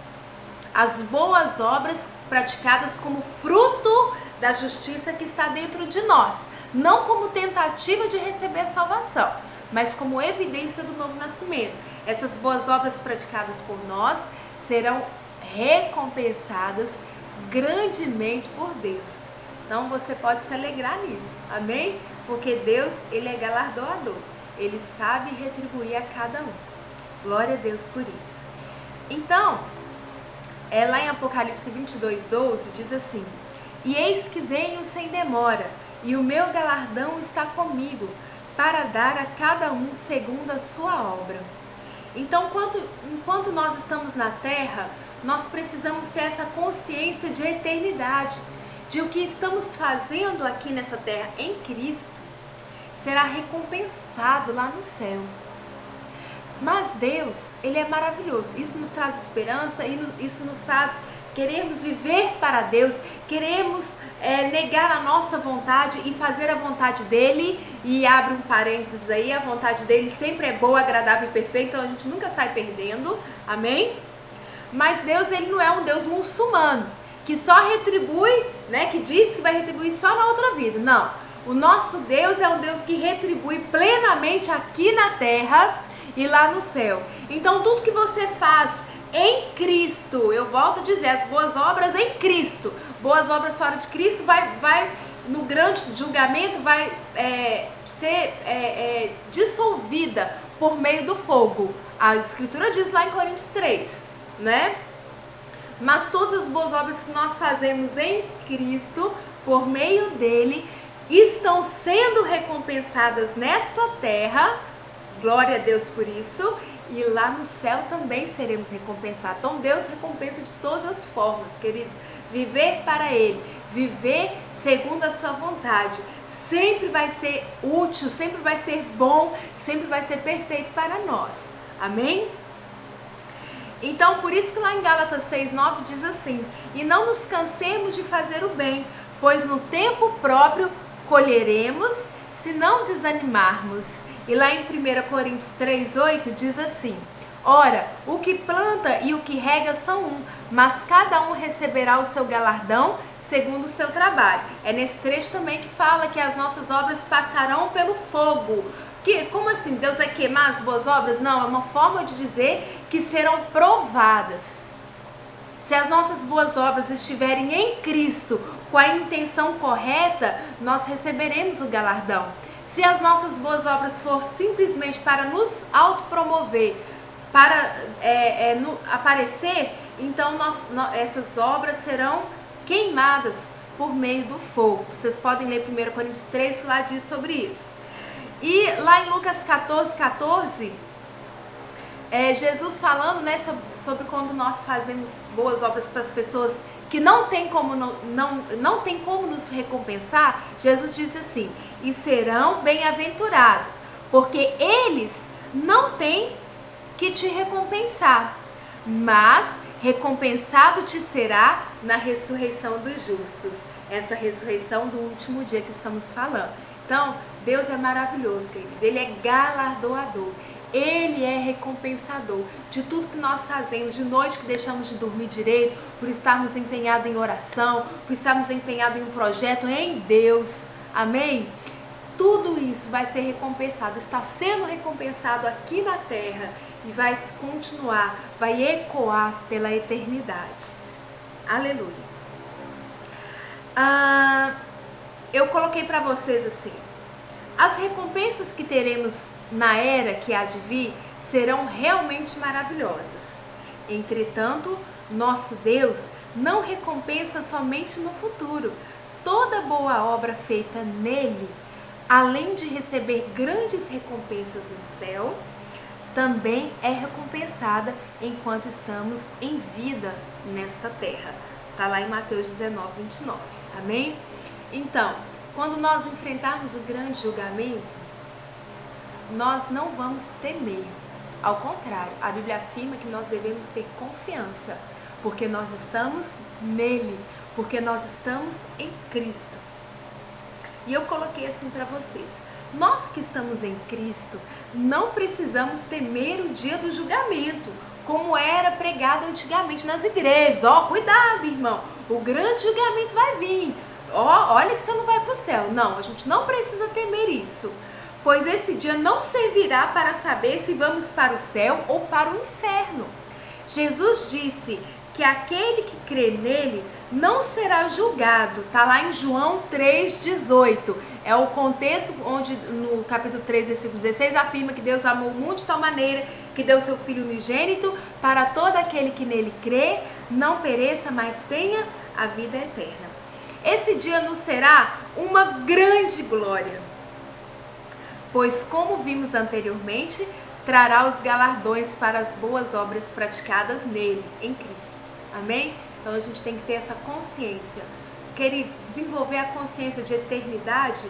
As boas obras praticadas como fruto da justiça que está dentro de nós, não como tentativa de receber a salvação, mas como evidência do novo nascimento. Essas boas obras praticadas por nós serão recompensadas grandemente por Deus. Então você pode se alegrar nisso, amém? porque Deus, ele é galardoador, ele sabe retribuir a cada um. Glória a Deus por isso. Então, lá em Apocalipse 22:12 diz assim: e eis que venho sem demora, e o meu galardão está comigo, para dar a cada um segundo a sua obra. Então, enquanto nós estamos na terra, nós precisamos ter essa consciência de eternidade, de o que estamos fazendo aqui nessa terra em Cristo será recompensado lá no céu. Mas Deus, ele é maravilhoso. Isso nos traz esperança e isso nos faz queremos viver para Deus, queremos negar a nossa vontade e fazer a vontade dele. E abre um parênteses aí, a vontade dele sempre é boa, agradável e perfeita, então a gente nunca sai perdendo, amém? Mas Deus, ele não é um Deus muçulmano, que só retribui, né, que diz que vai retribuir só na outra vida. Não, o nosso Deus é um Deus que retribui plenamente aqui na terra e lá no céu. Então tudo que você faz em Cristo, eu volto a dizer, as boas obras em Cristo, boas obras fora de Cristo, vai no grande julgamento, vai ser dissolvida por meio do fogo. A Escritura diz lá em Coríntios 3, né? Mas todas as boas obras que nós fazemos em Cristo, por meio dele, estão sendo recompensadas nesta terra, glória a Deus por isso, e lá no céu também seremos recompensados. Então Deus recompensa de todas as formas, queridos. Viver para Ele, viver segundo a sua vontade, sempre vai ser útil, sempre vai ser bom, sempre vai ser perfeito para nós. Amém? Então, por isso que lá em Gálatas 6:9 diz assim: e não nos cansemos de fazer o bem, pois no tempo próprio colheremos, se não desanimarmos. E lá em 1 Coríntios 3:8 diz assim: ora, o que planta e o que rega são um, mas cada um receberá o seu galardão segundo o seu trabalho. É nesse trecho também que fala que as nossas obras passarão pelo fogo. Como assim? Deus vai queimar as boas obras? Não, é uma forma de dizer que serão provadas. Se as nossas boas obras estiverem em Cristo, com a intenção correta, nós receberemos o galardão. Se as nossas boas obras for simplesmente para nos autopromover, para aparecer, então essas obras serão queimadas por meio do fogo. Vocês podem ler 1 Coríntios 3, que lá diz sobre isso. E lá em Lucas 14:14, Jesus falando, né, sobre quando nós fazemos boas obras para as pessoas que não tem como nos recompensar, Jesus disse assim: e serão bem-aventurados, porque eles não têm que te recompensar, mas recompensado te será na ressurreição dos justos. Essa ressurreição do último dia que estamos falando. Então, Deus é maravilhoso, querido. Ele é galardoador. Ele é recompensador de tudo que nós fazemos, de noite que deixamos de dormir direito, por estarmos empenhados em oração, por estarmos empenhados em um projeto em Deus. Amém? Tudo isso vai ser recompensado, está sendo recompensado aqui na terra e vai continuar, vai ecoar pela eternidade. Aleluia. Eu coloquei para vocês assim: as recompensas que teremos na era que há de vir serão realmente maravilhosas. Entretanto, nosso Deus não recompensa somente no futuro. Toda boa obra feita nele, além de receber grandes recompensas no céu, também é recompensada enquanto estamos em vida nessa terra. Está lá em Mateus 19:29. Amém? Então, quando nós enfrentarmos o grande julgamento, nós não vamos temer. Ao contrário, a Bíblia afirma que nós devemos ter confiança, porque nós estamos nele, porque nós estamos em Cristo. E eu coloquei assim para vocês: nós que estamos em Cristo, não precisamos temer o dia do julgamento, como era pregado antigamente nas igrejas. Cuidado, irmão, o grande julgamento vai vir. Olha que você não vai para o céu. Não, a gente não precisa temer isso, pois esse dia não servirá para saber se vamos para o céu ou para o inferno. Jesus disse que aquele que crê nele não será julgado. Está lá em João 3:18. É o contexto onde no capítulo 3, versículo 16, afirma que Deus amou o mundo de tal maneira que deu seu Filho unigênito para todo aquele que nele crê, não pereça, mas tenha a vida eterna. Esse dia nos será uma grande glória, pois, como vimos anteriormente, trará os galardões para as boas obras praticadas nele, em Cristo. Amém? Então a gente tem que ter essa consciência. Queridos, desenvolver a consciência de eternidade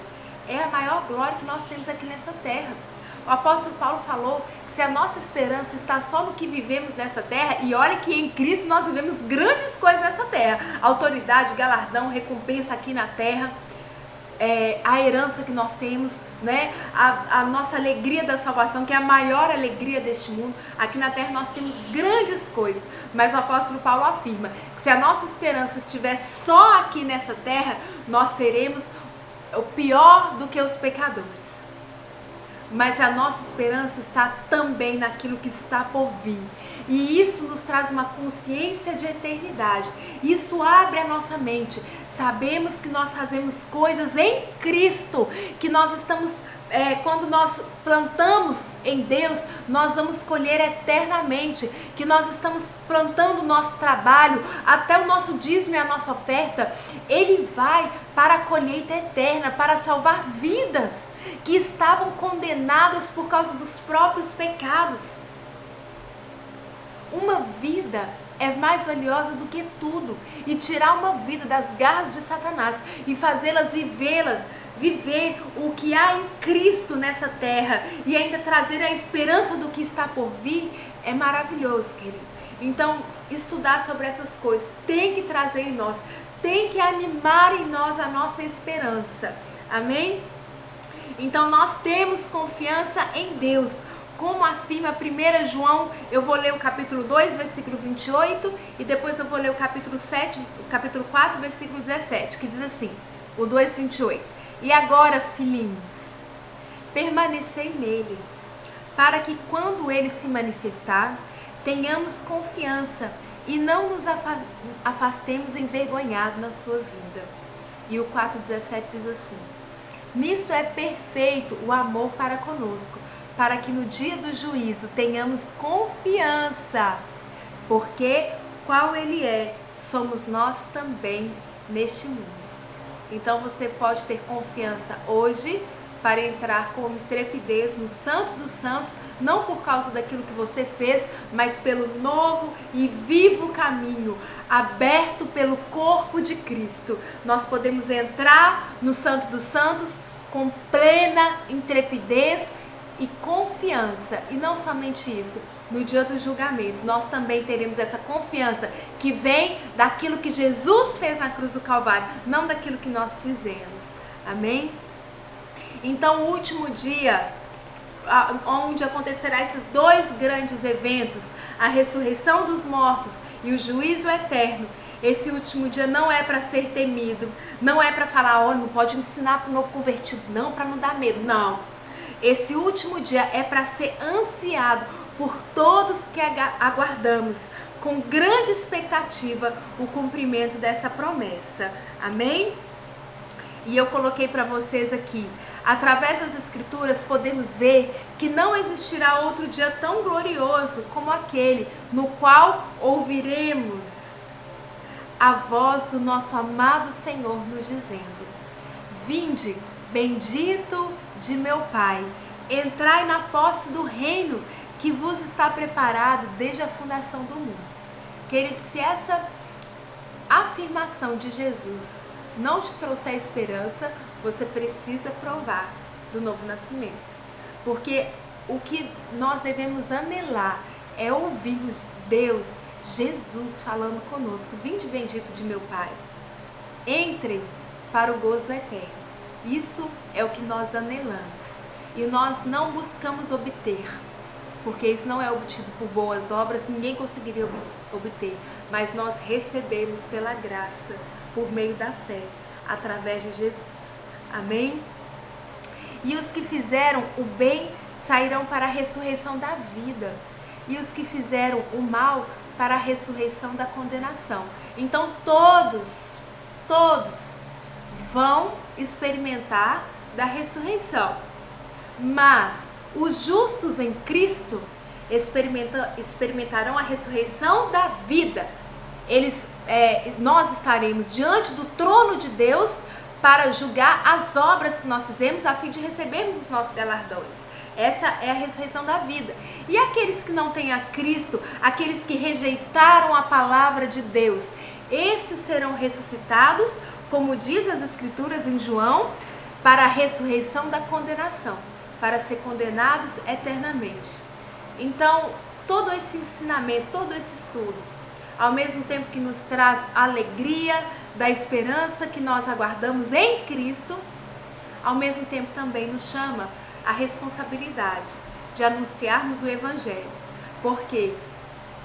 é a maior glória que nós temos aqui nessa terra. O apóstolo Paulo falou que se a nossa esperança está só no que vivemos nessa terra, e olha que em Cristo nós vivemos grandes coisas nessa terra, autoridade, galardão, recompensa aqui na terra, a herança que nós temos, né? A nossa alegria da salvação, que é a maior alegria deste mundo. Aqui na terra nós temos grandes coisas, mas o apóstolo Paulo afirma que se a nossa esperança estiver só aqui nessa terra, nós seremos o pior do que os pecadores. Mas a nossa esperança está também naquilo que está por vir. E isso nos traz uma consciência de eternidade. Isso abre a nossa mente. Sabemos que nós fazemos coisas em Cristo, que nós estamos, quando nós plantamos em Deus, nós vamos colher eternamente, que nós estamos plantando o nosso trabalho, até o nosso dízimo e a nossa oferta, ele vai para a colheita eterna, para salvar vidas que estavam condenadas por causa dos próprios pecados. Uma vida é mais valiosa do que tudo, e tirar uma vida das garras de Satanás e fazê-las viver o que há em Cristo nessa terra e ainda trazer a esperança do que está por vir é maravilhoso, querido. Então, estudar sobre essas coisas tem que trazer em nós, tem que animar em nós a nossa esperança. Amém? Então, nós temos confiança em Deus. Como afirma 1 João, eu vou ler o capítulo 2, versículo 28, e depois eu vou ler o capítulo 4, versículo 17, que diz assim, o 2, 28. E agora, filhinhos, permanecei nele, para que quando ele se manifestar, tenhamos confiança e não nos afastemos envergonhados na sua vida. E o 4,17 diz assim, nisso é perfeito o amor para conosco, para que no dia do juízo tenhamos confiança, porque qual ele é, somos nós também neste mundo. Então você pode ter confiança hoje para entrar com intrepidez no Santo dos Santos, não por causa daquilo que você fez, mas pelo novo e vivo caminho, aberto pelo corpo de Cristo. Nós podemos entrar no Santo dos Santos com plena intrepidez e confiança, e não somente isso, no dia do julgamento nós também teremos essa confiança que vem daquilo que Jesus fez na cruz do Calvário, não daquilo que nós fizemos. Amém? Então o último dia, onde acontecerá esses dois grandes eventos, a ressurreição dos mortos e o juízo eterno, esse último dia não é para ser temido, não é para falar, não pode ensinar para o novo convertido, não, para não dar medo, não. Esse último dia é para ser ansiado por todos que aguardamos com grande expectativa o cumprimento dessa promessa. Amém? E eu coloquei para vocês aqui, através das Escrituras podemos ver que não existirá outro dia tão glorioso como aquele no qual ouviremos a voz do nosso amado Senhor nos dizendo, vinde, bendito de meu Pai, entrai na posse do reino que vos está preparado desde a fundação do mundo. Querido, se essa afirmação de Jesus não te trouxer esperança, você precisa provar do novo nascimento. Porque o que nós devemos anelar é ouvirmos Deus, Jesus falando conosco, vinde bendito de meu Pai, entrem para o gozo eterno. Isso é o que nós anelamos e nós não buscamos obter, porque isso não é obtido por boas obras, ninguém conseguiria obter, mas nós recebemos pela graça, por meio da fé, através de Jesus. Amém? E os que fizeram o bem sairão para a ressurreição da vida, e os que fizeram o mal para a ressurreição da condenação. Então todos vão experimentar da ressurreição. Mas os justos em Cristo experimentarão a ressurreição da vida. Nós estaremos diante do trono de Deus para julgar as obras que nós fizemos a fim de recebermos os nossos galardões. Essa é a ressurreição da vida. E aqueles que não têm a Cristo, aqueles que rejeitaram a palavra de Deus, esses serão ressuscitados, como diz as Escrituras em João, para a ressurreição da condenação, para ser condenados eternamente. Então, todo esse ensinamento, todo esse estudo, ao mesmo tempo que nos traz alegria da esperança que nós aguardamos em Cristo, ao mesmo tempo também nos chama a responsabilidade de anunciarmos o Evangelho, porque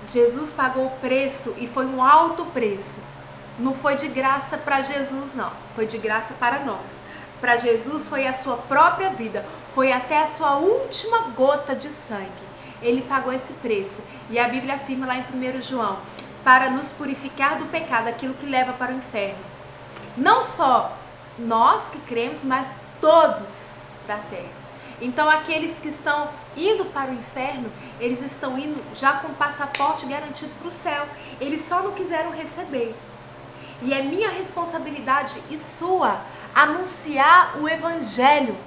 Jesus pagou o preço e foi um alto preço. Não foi de graça para Jesus, não, foi de graça para nós. Para Jesus foi a sua própria vida, foi até a sua última gota de sangue. Ele pagou esse preço. E a Bíblia afirma lá em 1 João, para nos purificar do pecado, aquilo que leva para o inferno. Não só nós que cremos, mas todos da terra. Então aqueles que estão indo para o inferno, eles estão indo já com o passaporte garantido para o céu. Eles só não quiseram receber. E é minha responsabilidade e sua anunciar o Evangelho,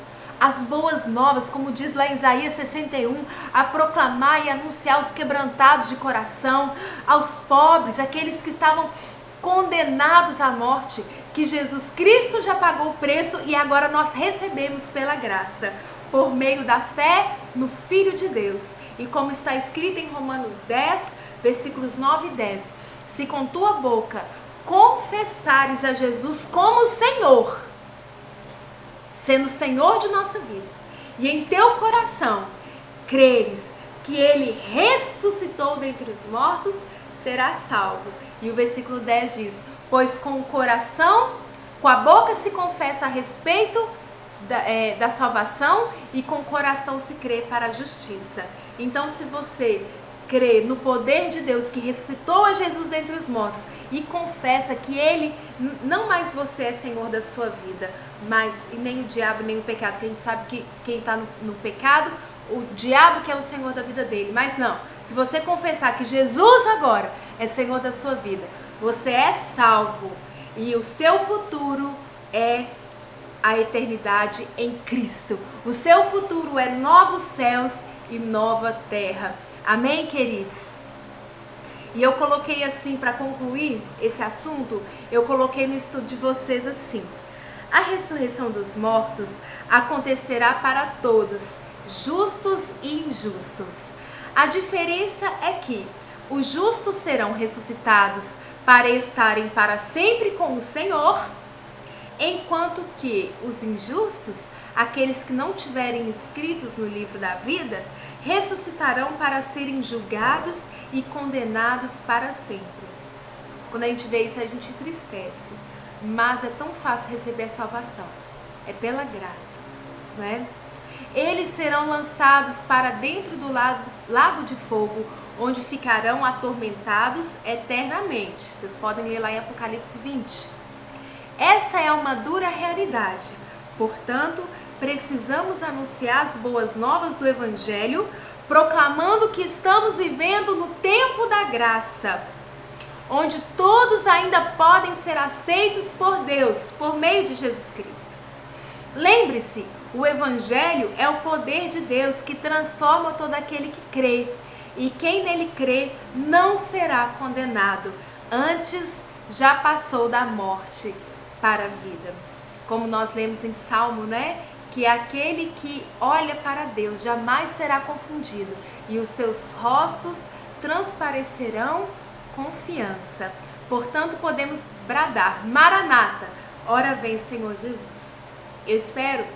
as boas novas, como diz lá em Isaías 61, a proclamar e anunciar aos quebrantados de coração, aos pobres, aqueles que estavam condenados à morte, que Jesus Cristo já pagou o preço e agora nós recebemos pela graça, por meio da fé no Filho de Deus. E como está escrito em Romanos 10, versículos 9 e 10, se com tua boca confessares a Jesus como Senhor, sendo Senhor de nossa vida, e em teu coração creres que Ele ressuscitou dentre os mortos, serás salvo. E o versículo 10 diz, pois com o coração, com a boca se confessa a respeito da salvação e com o coração se crê para a justiça. Então, se você crê no poder de Deus que ressuscitou a Jesus dentre os mortos e confessa que Ele, não mais você é Senhor da sua vida, mas e nem o diabo, nem o pecado, que a gente sabe que quem está no pecado, o diabo que é o Senhor da vida dele, mas não, se você confessar que Jesus agora é Senhor da sua vida, você é salvo e o seu futuro é a eternidade em Cristo. O seu futuro é novos céus e nova terra. Amém, queridos? E eu coloquei assim, para concluir esse assunto, eu coloquei no estudo de vocês assim: a ressurreição dos mortos acontecerá para todos, justos e injustos. A diferença é que os justos serão ressuscitados para estarem para sempre com o Senhor, enquanto que os injustos, aqueles que não tiverem escritos no livro da vida, ressuscitarão para serem julgados e condenados para sempre. Quando a gente vê isso, a gente entristece. Mas é tão fácil receber a salvação. É pela graça, não é? Eles serão lançados para dentro do lago de fogo, onde ficarão atormentados eternamente. Vocês podem ler lá em Apocalipse 20. Essa é uma dura realidade. Portanto, precisamos anunciar as boas novas do Evangelho, proclamando que estamos vivendo no tempo da graça, onde todos ainda podem ser aceitos por Deus, por meio de Jesus Cristo. Lembre-se, o Evangelho é o poder de Deus que transforma todo aquele que crê. E quem nele crê não será condenado, antes já passou da morte para a vida. Como nós lemos em Salmo, né? Que aquele que olha para Deus jamais será confundido, e os seus rostos transparecerão confiança. Portanto, podemos bradar: Maranata, ora vem Senhor Jesus. Eu espero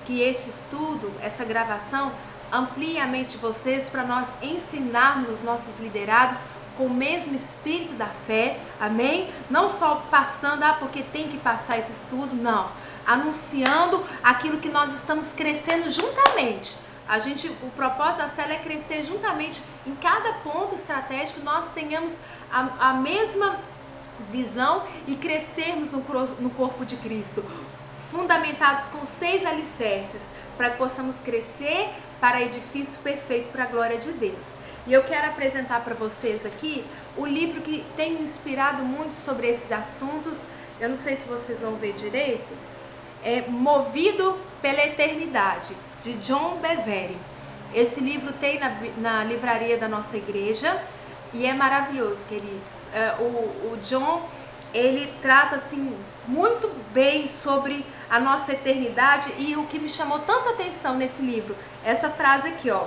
que este estudo, essa gravação, amplie a mente de vocês para nós ensinarmos os nossos liderados com o mesmo espírito da fé, amém? Não só passando, porque tem que passar esse estudo, não. Anunciando aquilo que nós estamos crescendo juntamente. O propósito da célula é crescer juntamente. Em cada ponto estratégico nós tenhamos a mesma visão e crescermos no corpo de Cristo. fundamentados com 6 alicerces, para que possamos crescer para edifício perfeito para a glória de Deus. E eu quero apresentar para vocês aqui o livro que tem me inspirado muito sobre esses assuntos. Eu não sei se vocês vão ver direito. É Movido pela Eternidade, de John Bevere. Esse livro tem na livraria da nossa igreja e é maravilhoso, queridos. O John, ele trata assim muito bem sobre a nossa eternidade, e o que me chamou tanta atenção nesse livro, essa frase aqui, ó: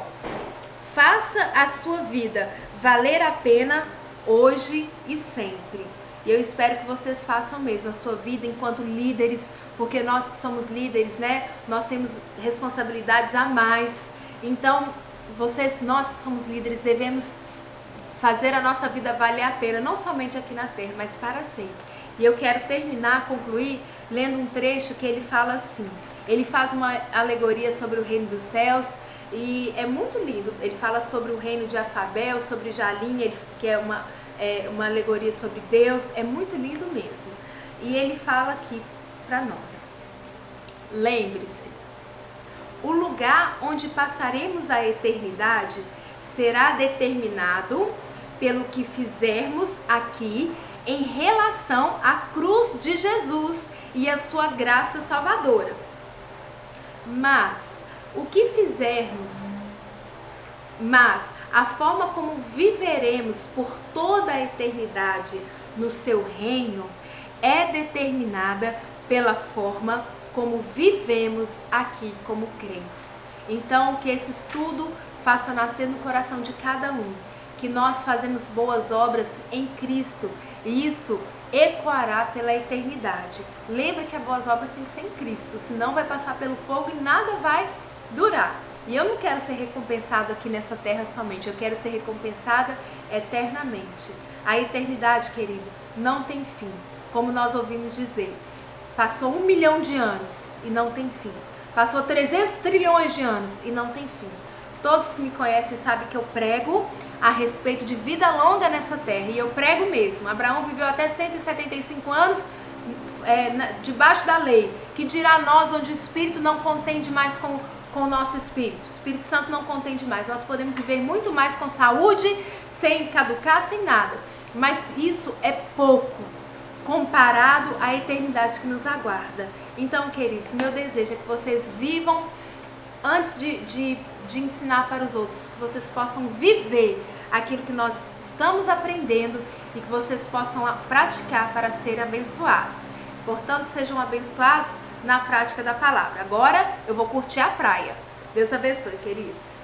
faça a sua vida valer a pena hoje e sempre. E eu espero que vocês façam mesmo a sua vida enquanto líderes, porque nós que somos líderes, né, nós temos responsabilidades a mais. Então, nós que somos líderes, devemos fazer a nossa vida valer a pena, não somente aqui na terra, mas para sempre. E eu quero concluir, lendo um trecho que ele fala assim. Ele faz uma alegoria sobre o reino dos céus, e é muito lindo. Ele fala sobre o reino de Afabel, sobre Jalim, que é uma alegoria sobre Deus. É muito lindo mesmo. E ele fala aqui para nós: lembre-se, o lugar onde passaremos a eternidade será determinado pelo que fizermos aqui em relação à cruz de Jesus e a sua graça salvadora. Mas a forma como viveremos por toda a eternidade no seu reino é determinada pela forma como vivemos aqui como crentes. Então, que esse estudo faça nascer no coração de cada um, que nós fazemos boas obras em Cristo, e isso ecoará pela eternidade. Lembra que as boas obras têm que ser em Cristo, senão vai passar pelo fogo e nada vai durar. E eu não quero ser recompensado aqui nessa terra somente, eu quero ser recompensada eternamente. A eternidade, querido, não tem fim. Como nós ouvimos dizer, passou 1 milhão de anos e não tem fim. Passou 300 trilhões de anos e não tem fim. Todos que me conhecem sabem que eu prego a respeito de vida longa nessa terra, e eu prego mesmo. Abraão viveu até 175 anos debaixo da lei, que dirá nós, onde o Espírito não contende mais com o nosso Espírito. O Espírito Santo não contende mais. Nós podemos viver muito mais com saúde, sem caducar, sem nada. Mas isso é pouco comparado à eternidade que nos aguarda. Então, queridos, meu desejo é que vocês vivam antes de ensinar para os outros, que vocês possam viver aquilo que nós estamos aprendendo e que vocês possam praticar para serem abençoados. Portanto, sejam abençoados na prática da palavra. Agora eu vou curtir a praia. Deus abençoe, queridos.